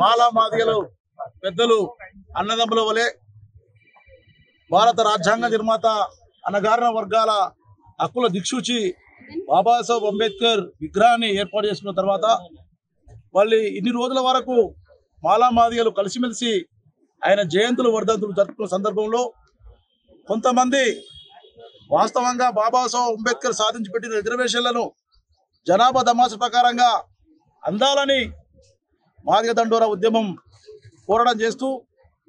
మాలా మాదిగలు పెద్దలు అన్నదమ్ముల వలె భారత రాజ్యాంగ నిర్మాత అణగారిన వర్గాల హక్కుల దిక్సూచి బాబాసాహెబ్ అంబేద్కర్ విగ్రహాన్ని ఏర్పాటు చేసుకున్న తర్వాత మళ్ళీ ఇన్ని రోజుల వరకు మాలా మాదిగలు కలిసిమెలిసి ఆయన జయంతులు వర్ధంతులు జరుపుకున్న సందర్భంలో కొంతమంది వాస్తవంగా బాబాసాహెబ్ అంబేద్కర్ సాధించి పెట్టిన రిజర్వేషన్లను జనాభా దమాస ప్రకారంగా అందాలని మాదిగ దండోరా ఉద్యమం పోరాటం చేస్తూ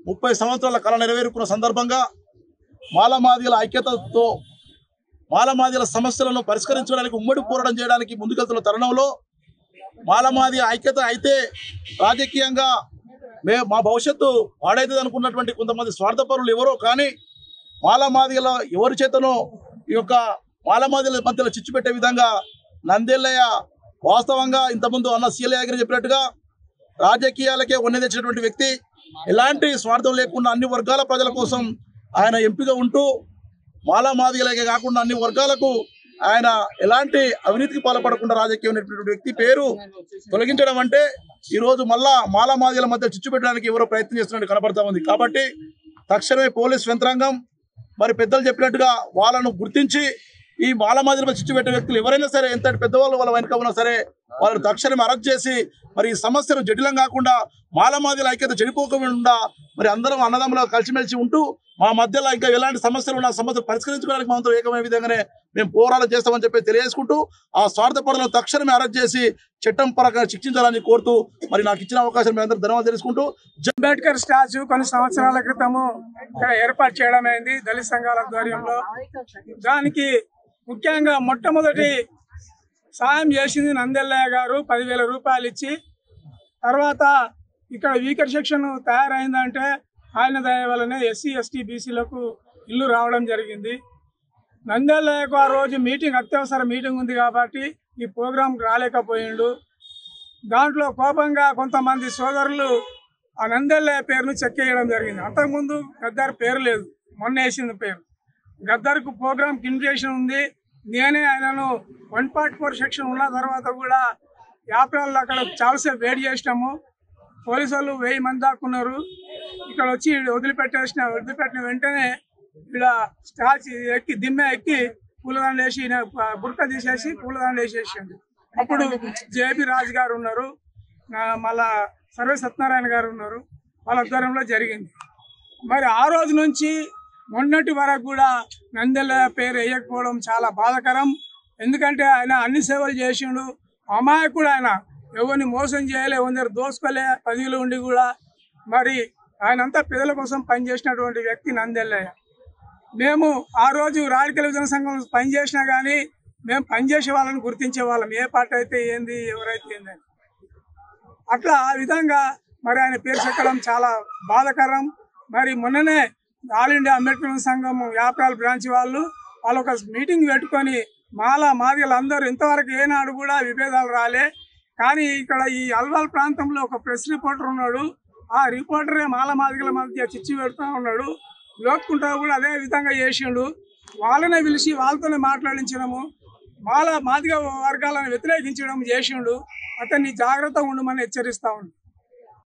30 సంవత్సరాల కళ నెరవేరుకున్న సందర్భంగా మాలా మాదిగల ఐక్యతతో మాలా మాదిగల సమస్యలను పరిష్కరించడానికి ఉమ్మడి పోరాటం చేయడానికి ముందుకెళ్తున్న తరుణంలో మాలా మాదిగ ఐక్యత అయితే రాజకీయంగా మా భవిష్యత్తు పాడైతుంది అనుకున్నటువంటి కొంతమంది స్వార్థపరులు ఎవరో కానీ మాలా మాదిగల ఎవరి చేతనో ఈ యొక్క మాలా మాదిగల మధ్యలో చిచ్చు పెట్టే విధంగా నందెల్లయ్య వాస్తవంగా ఇంతకుముందు అన్న సీఎల్ఏ గారు చెప్పినట్టుగా రాజకీయాలకే వన్నె తెచ్చినటువంటి వ్యక్తి, ఎలాంటి స్వార్థం లేకుండా అన్ని వర్గాల ప్రజల కోసం ఆయన ఎంపిక ఉంటూ మాలా మాదిగలకే కాకుండా అన్ని వర్గాలకు ఆయన ఎలాంటి అవినీతికి పాల్పడకుండా రాజకీయం ఉన్నటువంటి వ్యక్తి పేరు తొలగించడం అంటే ఈరోజు మళ్ళా మాలా మాదిగల మధ్య చిచ్చు పెట్టడానికి ఎవరో ప్రయత్నం చేస్తున్నట్టు కనపడతా ఉంది. కాబట్టి తక్షణమే పోలీస్ యంత్రాంగం మరి పెద్దలు చెప్పినట్టుగా వాళ్ళను గుర్తించి ఈ మాలా మాదిగల చిచ్చు పెట్టే వ్యక్తులు ఎవరైనా సరే ఎంతటి పెద్దవాళ్ళు వాళ్ళ వెనుక ఉన్నా సరే వాళ్ళని తక్షణమే అరెస్ట్ చేసి మరి ఈ సమస్యను జటిలం కాకుండా మాలా మాదిగల ఐక్యత చెడిపోకుండా మరి అందరం అన్నదమ్ములు కలిసిమెలిసి ఉంటూ మా మధ్యలో ఇంకా ఎలాంటి సమస్యలు ఉన్న సమస్యలు పరిష్కరించుకోవడానికి మాత్రం ఏకమైన విధంగానే మేము పోరాటం చేస్తామని చెప్పి తెలియజేసుకుంటూ ఆ స్వార్థపరులను తక్షణమే అరెస్ట్ చేసి చట్టం పరంగా శిక్షించాలని కోరుతూ మరి నాకు ఇచ్చిన అవకాశం మీ అందరూ ధన్యవాదాలు తెలుసుకుంటూ అంబేద్కర్ స్టాచ్యూ కొన్ని సంవత్సరాల క్రితము ఇక్కడ ఏర్పాటు చేయడం అయింది దళిత సంఘాల ఆధ్వర్యంలో. దానికి ముఖ్యంగా మొట్టమొదటి సాయం చేసింది నందెల్లయ్య గారు 10,000 రూపాయలు ఇచ్చి. తర్వాత ఇక్కడ వీకర్ సెక్షన్ తయారైందంటే ఆయన దయ వల్లనే ఎస్సీ ఎస్టీ బీసీలకు ఇల్లు రావడం జరిగింది. నందెల్లయ్యకు ఆ రోజు మీటింగ్ అత్యవసర మీటింగ్ ఉంది కాబట్టి ఈ ప్రోగ్రాంకి రాలేకపోయిండు. దాంట్లో కోపంగా కొంతమంది సోదరులు ఆ నందెల్లయ్య పేరును చెక్కేయడం జరిగింది. అంతకుముందు గద్దర్ పేరు లేదు, మొన్న వేసింది పేరు. గద్దర్కు ప్రోగ్రాంకి ఇన్విటేషన్ ఉంది. నేనే ఆయనను 144 సెక్షన్ ఉన్న తర్వాత కూడా యాప్రాల్లో అక్కడ చాలాసేపు వెయిట్ చేసినాము. పోలీసు వాళ్ళు 1000 మంది దాక్కున్నారు. ఇక్కడ వచ్చి వదిలిపెట్టిన వెంటనే ఇక్కడ స్టాచ్యూ ఎక్కి దిమ్మె ఎక్కి పూలదండ వేసి బుర్క తీసేసి పూలదండ వేసేసింది. అప్పుడు జేపీ రాజు గారు ఉన్నారు, మళ్ళా సర్వే సత్యనారాయణ గారు ఉన్నారు, వాళ్ళ ఆధ్వర్యంలో జరిగింది. మరి ఆ రోజు నుంచి మొన్నటి వరకు కూడా నందెల్లయ్య పేరు వేయకపోవడం చాలా బాధాకరం. ఎందుకంటే ఆయన అన్ని సేవలు చేసిండు, అమాయకుడు. ఆయన ఎవరిని మోసం చేయలే, కొందరు దోసుకోలే, పదవిలో ఉండి కూడా. మరి ఆయనంతా పేదల కోసం పనిచేసినటువంటి వ్యక్తి నందెల్లయ్య. మేము ఆ రోజు రాజకీయ విభజన సంఘం పనిచేసినా కానీ మేము పనిచేసే వాళ్ళని గుర్తించే వాళ్ళం, ఏ పార్టీ అయితే ఏంది ఎవరైతే ఏందని. అట్లా ఆ విధంగా మరి ఆయన పేరు చెక్కడం చాలా బాధాకరం. మరి మొన్ననే ఆల్ ఇండియా అంబేద్కర్ సంఘం యాప్రాల్ బ్రాంచ్ వాళ్ళు ఒక మీటింగ్ పెట్టుకొని మాలా మాదిగలు అందరూ ఇంతవరకు ఏనాడు కూడా విభేదాలు రాలే. కానీ ఇక్కడ ఈ అల్వాల్ ప్రాంతంలో ఒక ప్రెస్ రిపోర్టర్ ఉన్నాడు. ఆ రిపోర్టరే మాలా మాదిగల మధ్య చిచ్చు పెడుతూ ఉన్నాడు. లోక్కుంటా కూడా అదే విధంగా చేసిండు. వాళ్ళనే పిలిచి వాళ్ళతోనే మాట్లాడించడము, మాదిగ వర్గాలను వ్యతిరేకించడం చేసిండు. అతన్ని జాగ్రత్తగా ఉండమని హెచ్చరిస్తా ఉండు.